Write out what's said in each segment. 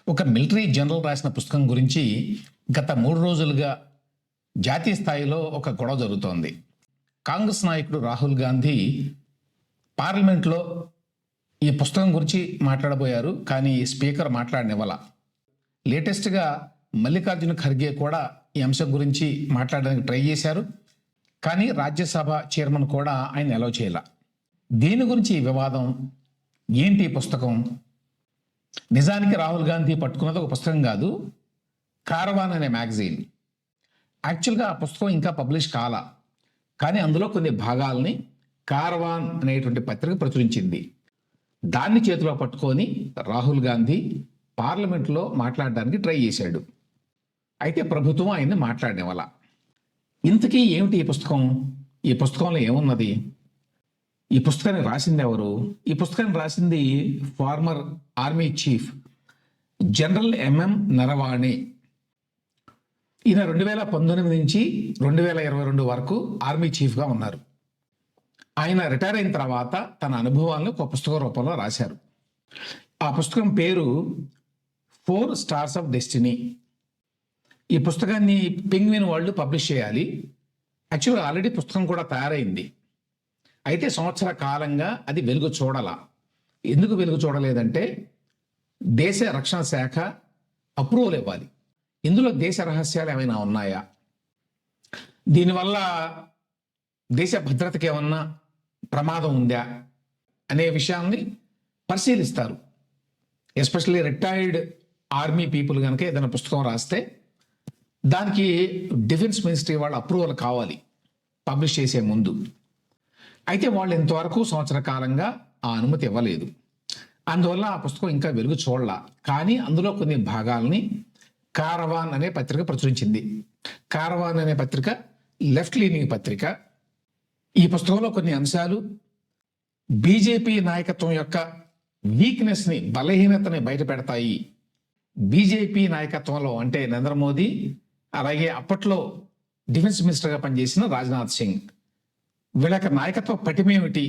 ఒక military general రాసిన పుస్తకం గురించి గత 3 రోజులుగా జాతీయ స్థాయిలో ఒక గొడవ జరుగుతోంది. కాంగ్రెస్ నాయకుడు రాహుల్ గాంధీ పార్లమెంట్లో ఈ పుస్తకం గురించి మాట్లాడబోయారు, కానీ స్పీకర్ మాట్లాడనివ్వాల. లేటెస్ట్గా మల్లికార్జున ఖర్గే కూడా ఈ అంశం గురించి మాట్లాడడానికి ట్రై చేశారు, కానీ రాజ్యసభ చైర్మన్ కూడా ఆయన అలౌ చేయాల. దీని గురించి ఈ వివాదం ఏంటి? ఈ పుస్తకం నిజానికి రాహుల్ గాంధీ పట్టుకున్నది ఒక పుస్తకం కాదు, కారవాన్ అనే మ్యాగజైన్. యాక్చువల్గా ఆ పుస్తకం ఇంకా పబ్లిష్ కాల, కానీ అందులో కొన్ని భాగాల్ని కారవాన్ అనేటువంటి పత్రిక ప్రచురించింది. దాన్ని చేతిలో పట్టుకొని రాహుల్ గాంధీ పార్లమెంట్లో మాట్లాడడానికి ట్రై చేశాడు. అయితే ప్రభుత్వం ఆయన్ని మాట్లాడనివ్వాల. ఇంతకీ ఏమిటి ఈ పుస్తకం? ఈ పుస్తకంలో ఏమున్నది? ఈ పుస్తకాన్ని రాసింది ఎవరు? ఈ పుస్తకాన్ని రాసింది former army chief general MM Naravane. ఈయన 2019 నుంచి 2022 వరకు ఆర్మీ చీఫ్గా ఉన్నారు. ఆయన రిటైర్ అయిన తర్వాత తన అనుభవాలను ఒక పుస్తక రూపంలో రాశారు. ఆ పుస్తకం పేరు 4 స్టార్స్ ఆఫ్ డెస్టినీ. ఈ పుస్తకాన్ని పెంగ్విన్ వాళ్ళు పబ్లిష్ చేయాలి. యాక్చువల్గా ఆల్రెడీ పుస్తకం కూడా తయారైంది. అయితే సంవత్సర కాలంగా అది వెలుగు చూడాల. ఎందుకు వెలుగు చూడలేదంటే దేశ రక్షణ శాఖ అప్రూవల్ ఇవ్వాలి. ఇందులో దేశ రహస్యాలు ఏమైనా ఉన్నాయా, దీనివల్ల దేశ భద్రతకి ఏమన్నా ప్రమాదం ఉందా అనే విషయాన్ని పరిశీలిస్తారు. ఎస్పెషల్లీ రిటైర్డ్ ఆర్మీ పీపుల్ కనుక ఏదైనా పుస్తకం రాస్తే దానికి డిఫెన్స్ మినిస్ట్రీ వాళ్ళ అప్రూవల్ కావాలి పబ్లిష్ చేసే ముందు. అయితే వాళ్ళు ఇంతవరకు సంవత్సర కాలంగా ఆ అనుమతి ఇవ్వలేదు. అందువల్ల ఆ పుస్తకం ఇంకా వెలుగు చూడాల. కానీ అందులో కొన్ని భాగాల్ని కారవాన్ అనే పత్రిక ప్రచురించింది. కారవాన్ అనే పత్రిక లెఫ్ట్ లీనింగ్ పత్రిక. ఈ పుస్తకంలో కొన్ని అంశాలు బీజేపీ నాయకత్వం యొక్క వీక్నెస్ని, బలహీనతని బయట పెడతాయి. బీజేపీ నాయకత్వంలో అంటే నరేంద్ర మోదీ, అలాగే అప్పట్లో డిఫెన్స్ మినిస్టర్గా పనిచేసిన రాజ్నాథ్ సింగ్, వీళ్ళ యొక్క నాయకత్వ పటిమేమిటి,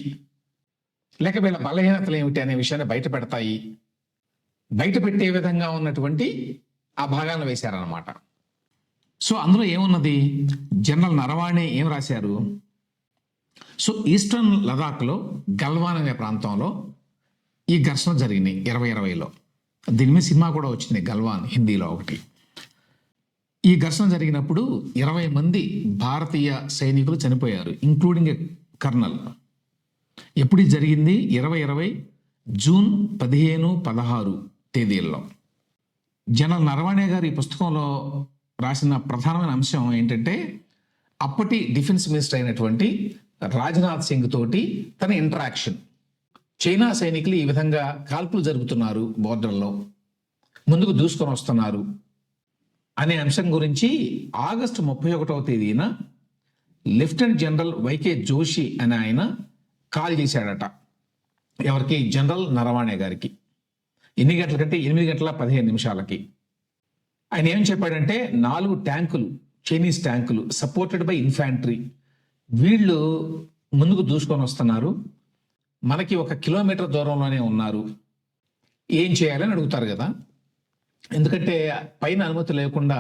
లేక వీళ్ళ బలహీనతలు ఏమిటి అనే విషయాన్ని బయట పెడతాయి. బయట పెట్టే విధంగా ఉన్నటువంటి ఆ భాగాలను వేశారనమాట. సో అందులో ఏమున్నది? జనరల్ నరవాణే ఏం రాశారు? సో ఈస్టర్న్ లదాఖ్లో గల్వాన్ అనే ప్రాంతంలో ఈ ఘర్షణ జరిగినాయి 2020లో. దీని మీద సినిమా కూడా వచ్చింది, గల్వాన్, హిందీలో ఒకటి. ఈ ఘర్షణ జరిగినప్పుడు 20 మంది భారతీయ సైనికులు చనిపోయారు, ఇంక్లూడింగ్ ఏ కర్నల్. ఎప్పుడు ఇది జరిగింది? 2020 జూన్ 15, 16 తేదీల్లో. జనరల్ నరవాణే గారు ఈ పుస్తకంలో రాసిన ప్రధానమైన అంశం ఏంటంటే అప్పటి డిఫెన్స్ మినిస్టర్ అయినటువంటి రాజ్నాథ్ సింగ్ తోటి తన ఇంటరాక్షన్. చైనా సైనికులు ఈ విధంగా కాల్పులు జరుపుతున్నారు, బోర్డర్లో ముందుకు దూసుకొని వస్తున్నారు అనే అంశం గురించి ఆగస్టు 31వ తేదీన లెఫ్టినెంట్ జనరల్ వైకే జోషి అనే ఆయన కాల్ చేశాడట. ఎవరికి? జనరల్ నరవాణే గారికి. ఎన్ని గంటలకంటే 8:15 ఆయన ఏం చెప్పాడంటే 4 ట్యాంకులు, చైనీస్ ట్యాంకులు సపోర్టెడ్ బై ఇన్ఫాంట్రీ, వీళ్ళు ముందుకు దూసుకొని వస్తున్నారు, మనకి 1 కిలోమీటర్ దూరంలోనే ఉన్నారు, ఏం చేయాలని అడుగుతారు కదా. ఎందుకంటే పైన అనుమతి లేకుండా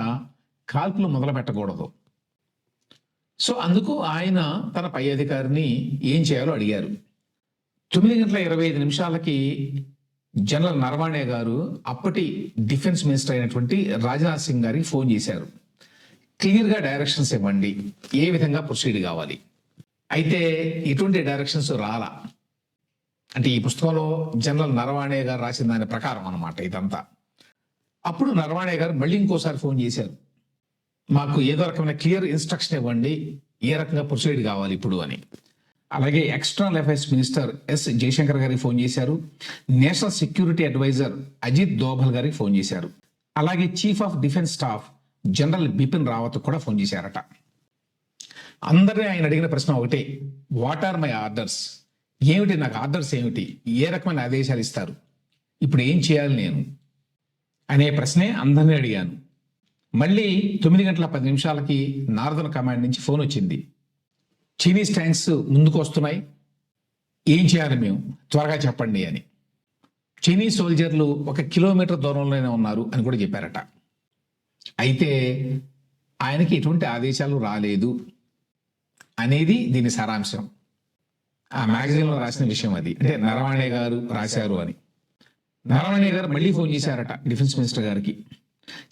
కాల్పులు మొదలు పెట్టకూడదు. సో అందుకు ఆయన తన పై అధికారిని ఏం చేయాలో అడిగారు. 9:25 జనరల్ నరవాణే గారు అప్పటి డిఫెన్స్ మినిస్టర్ అయినటువంటి రాజ్నాథ్ సింగ్ గారికి ఫోన్ చేశారు. క్లియర్గా డైరెక్షన్స్ ఇవ్వండి, ఏ విధంగా ప్రొసీడ్ కావాలి. అయితే ఎటువంటి డైరెక్షన్స్ రాలా. అంటే ఈ పుస్తకంలో జనరల్ నరవాణే గారు రాసిన దాని ప్రకారం అన్నమాట ఇదంతా. అప్పుడు నరవాణే గారు మళ్ళీ ఇంకోసారి ఫోన్ చేశారు, మాకు ఏదో రకమైన క్లియర్ ఇన్స్ట్రక్షన్ ఇవ్వండి, ఏ రకంగా ప్రొసీడ్ కావాలి ఇప్పుడు అని. అలాగే external affairs minister S Jaishankar గారికి ఫోన్ చేశారు. National security adviser Ajit Doval గారికి ఫోన్ చేశారు. అలాగే chief of defence staff general Bipin Rawat కూడా ఫోన్ చేశారట. అందరినీ ఆయన అడిగిన ప్రశ్న ఒకటే, వాట్ ఆర్ మై ఆర్డర్స్? ఏమిటి నాకు ఆర్డర్స్ ఏమిటి? ఏ రకమైన ఆదేశాలు ఇస్తారు? ఇప్పుడు ఏం చేయాలి నేను అనే ప్రశ్నే అందరినీ అడిగాను. మళ్ళీ 9:10 నార్దర్న్ కమాండ్ నుంచి ఫోన్ వచ్చింది. చైనీస్ ట్యాంక్స్ ముందుకు వస్తున్నాయి, ఏం చేయాలి మేము, త్వరగా చెప్పండి అని. చైనీస్ సోల్జర్లు 1 కిలోమీటర్ దూరంలోనే ఉన్నారు అని కూడా చెప్పారట. అయితే ఆయనకి ఎటువంటి ఆదేశాలు రాలేదు అనేది దీని సారాంశం. ఆ మ్యాగజైన్లో రాసిన విషయం అది. అంటే నరవాణే గారు రాశారు అని. నరవాణే గారు మళ్ళీ ఫోన్ చేశారట డిఫెన్స్ మినిస్టర్ గారికి.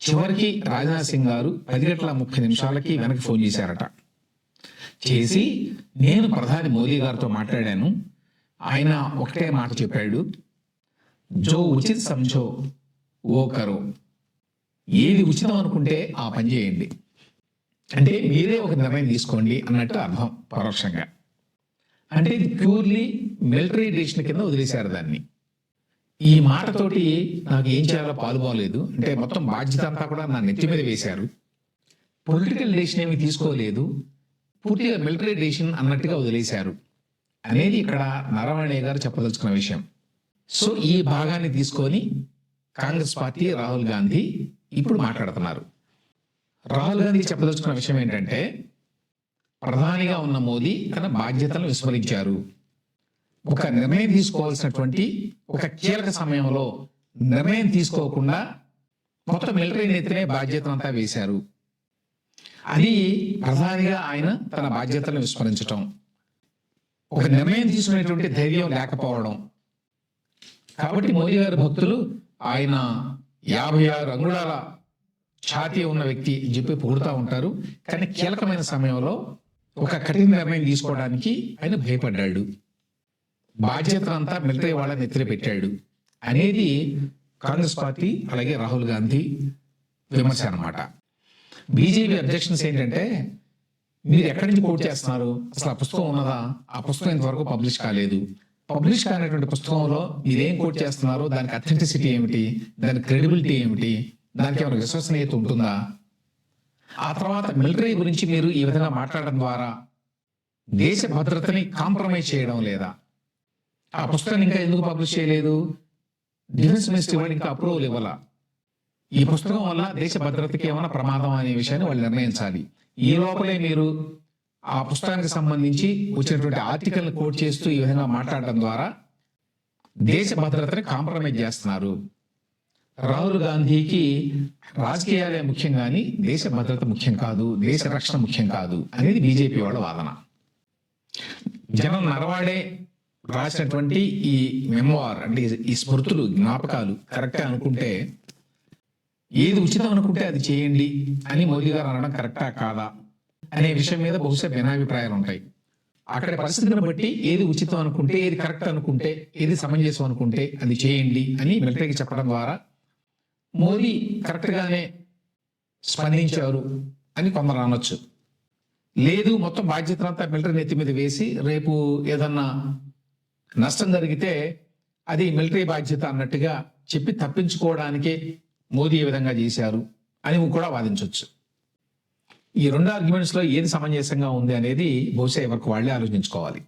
చివరికి రాజ్నాథ్ సింగ్ గారు 10:30 వెనక్కి ఫోన్ చేశారట. చేసి నేను ప్రధాని మోదీ గారితో మాట్లాడాను, ఆయన ఒకటే మాట చెప్పాడు, జో ఉచిత్ సంజో ఓ కరో, ఏది ఉచితం అనుకుంటే ఆ పని చేయండి, అంటే మీరే ఒక నిర్ణయం తీసుకోండి అన్నట్టు అర్థం పరోక్షంగా. అంటే ఇది ప్యూర్లీ మిలిటరీ డెసిషన్ కింద వదిలేశారు దాన్ని. ఈ మాటతోటి నాకు ఏం చేయాలో పాలుపోలేదు, అంటే మొత్తం బాధ్యత అంతా కూడా నా నెత్తి మీద వేశారు. పొలిటికల్ డెసిషన్ ఏమి తీసుకోలేదు, పూర్తిగా మిలిటరీ డెసిషన్ అన్నట్టుగా వదిలేశారు అనేది ఇక్కడ నరవాణే గారు చెప్పదలుచుకున్న విషయం. సో ఈ భాగాన్ని తీసుకొని కాంగ్రెస్ పార్టీ, రాహుల్ గాంధీ ఇప్పుడు మాట్లాడుతున్నారు. రాహుల్ గాంధీ చెప్పదలుచుకున్న విషయం ఏంటంటే, ప్రధానిగా ఉన్న మోదీ తన బాధ్యతలను విస్మరించారు. ఒక నిర్ణయం తీసుకోవాల్సినటువంటి ఒక కీలక సమయంలో నిర్ణయం తీసుకోకుండా మొత్తం మిలిటరీ నేతనే బాధ్యతనంతా వేశారు. అది ప్రధానిగా ఆయన తన బాధ్యతలను విస్మరించటం, ఒక నిర్ణయం తీసుకునేటువంటి ధైర్యం లేకపోవడం. కాబట్టి మోదీ గారి భక్తులు ఆయన 56 అంగుళాల ఛాతీ ఉన్న వ్యక్తి అని చెప్పి పొగుడుతూ ఉంటారు. కానీ కీలకమైన సమయంలో ఒక కఠిన నిర్ణయం తీసుకోవడానికి ఆయన భయపడ్డాడు, బాధ్యతనంతా మిలిటరీ వాళ్ళని ఎత్తులు పెట్టాడు అనేది కాంగ్రెస్ పార్టీ అలాగే రాహుల్ గాంధీ విమర్శ అన్నమాట. బీజేపీ అబ్జెక్షన్స్ ఏంటంటే, మీరు ఎక్కడి నుంచి కోట్ చేస్తున్నారు, అసలు ఆ పుస్తకం ఉన్నదా, ఆ పుస్తకం ఇంతవరకు పబ్లిష్ కాలేదు, పబ్లిష్ కానటువంటి పుస్తకంలో మీరేం కోట్ చేస్తున్నారో దానికి అథెంటిసిటీ ఏమిటి, దాని క్రెడిబిలిటీ ఏమిటి, దానికి ఏమైనా విశ్వసనీయత ఉంటుందా, ఆ తర్వాత మిలిటరీ గురించి మీరు ఈ విధంగా మాట్లాడడం ద్వారా దేశ భద్రతని కాంప్రమైజ్ చేయడం లేదా, ఆ పుస్తకాన్ని ఇంకా ఎందుకు పబ్లిష్ చేయలేదు, డిఫెన్స్ మినిస్టర్ వాళ్ళు ఇంకా అప్రూవల్ ఇవ్వాల, ఈ పుస్తకం వల్ల దేశ భద్రతకి ఏమైనా ప్రమాదం అనే విషయాన్ని వాళ్ళు నిర్ణయించాలి. ఈ లోపలే మీరు ఆ పుస్తకానికి సంబంధించి వచ్చినటువంటి ఆర్టికల్ని కోట్ చేస్తూ ఈ విధంగా మాట్లాడడం ద్వారా దేశ భద్రతని కాంప్రమైజ్ చేస్తున్నారు. రాహుల్ గాంధీకి రాజకీయాలే ముఖ్యం కానీ దేశ భద్రత ముఖ్యం కాదు, దేశ రక్షణ ముఖ్యం కాదు అనేది బీజేపీ వాళ్ళ వాదన. జనం నరవాడే రాసినటువంటి ఈ మెమోర్ అంటే ఈ స్మృతులు, జ్ఞాపకాలు కరెక్టే అనుకుంటే, ఏది ఉచితం అనుకుంటే అది చేయండి అని మోదీ గారు అనడం కరెక్టా కాదా అనే విషయం మీద బహుశా భిన్నాభిప్రాయాలు ఉంటాయి. అక్కడ పరిస్థితిని బట్టి ఏది ఉచితం అనుకుంటే, ఏది కరెక్ట్ అనుకుంటే, ఏది సమంజసం అనుకుంటే అది చేయండి అని మిలిటరీకి చెప్పడం ద్వారా మోదీ కరెక్ట్ గానే స్పందించారు అని కొందరు అనొచ్చు. లేదు, మొత్తం బాధ్యతలంతా మిలిటరీ నెత్తి మీద వేసి రేపు ఏదన్నా నష్టం జరిగితే అది మిలిటరీ బాధ్యత అన్నట్టుగా చెప్పి తప్పించుకోవడానికే మోదీ ఏ విధంగా చేశారు అని కూడా వాదించవచ్చు. ఈ 2 ఆర్గ్యుమెంట్స్ లో ఏది సమంజసంగా ఉంది అనేది బహుశా ఎవరికి వాళ్ళే ఆలోచించుకోవాలి.